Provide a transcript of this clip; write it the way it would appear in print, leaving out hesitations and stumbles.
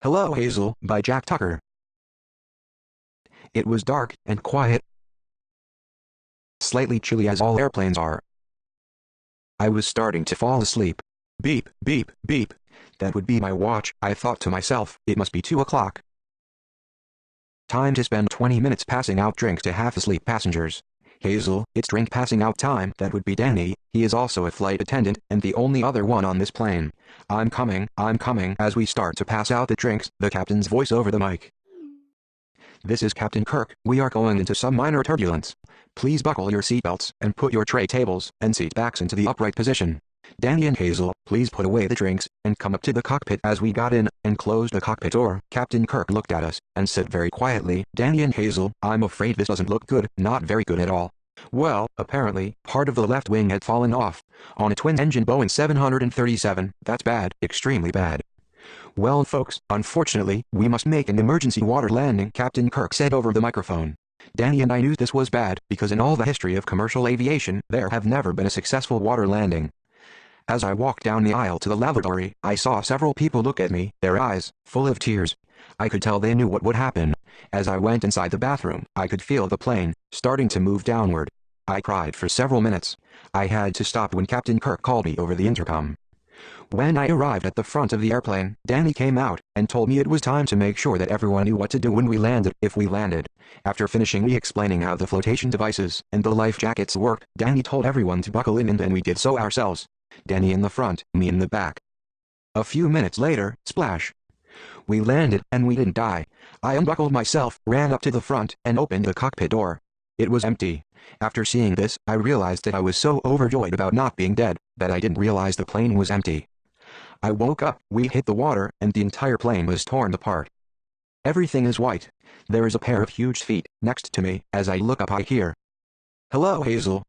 Hello, Hazel by Jack Tucker. It was dark and quiet, slightly chilly as all airplanes are. I was starting to fall asleep. Beep, beep, beep. That would be my watch. I thought to myself, it must be 2 o'clock. Time to spend 20 minutes passing out drinks to half-asleep passengers. Hazel, it's drink passing out time. That would be Danny. He is also a flight attendant and the only other one on this plane. I'm coming. As we start to pass out the drinks, the captain's voice over the mic. This is Captain Kirk. We are going into some minor turbulence. Please buckle your seatbelts and put your tray tables and seat backs into the upright position. Danny and Hazel, please put away the drinks and come up to the cockpit. As we got in and closed the cockpit door, Captain Kirk looked at us and said very quietly, "Danny and Hazel, I'm afraid this doesn't look good, not very good at all." Well, apparently, part of the left wing had fallen off. On a twin-engine Boeing 737, that's bad, extremely bad. "Well, folks, unfortunately, we must make an emergency water landing," Captain Kirk said over the microphone. Danny and I knew this was bad, because in all the history of commercial aviation, there have never been a successful water landing. As I walked down the aisle to the lavatory, I saw several people look at me, their eyes full of tears. I could tell they knew what would happen. As I went inside the bathroom, I could feel the plane starting to move downward. I cried for several minutes. I had to stop when Captain Kirk called me over the intercom. When I arrived at the front of the airplane, Danny came out and told me it was time to make sure that everyone knew what to do when we landed, if we landed. After finishing me explaining how the flotation devices and the life jackets worked, Danny told everyone to buckle in, and then we did so ourselves. Danny in the front, me in the back. A few minutes later, splash. We landed, and we didn't die. I unbuckled myself, ran up to the front, and opened the cockpit door. It was empty. After seeing this, I realized that I was so overjoyed about not being dead, that I didn't realize the plane was empty. I woke up, we hit the water, and the entire plane was torn apart. Everything is white. There is a pair of huge feet next to me. As I look up, I hear, "Hello, Hazel."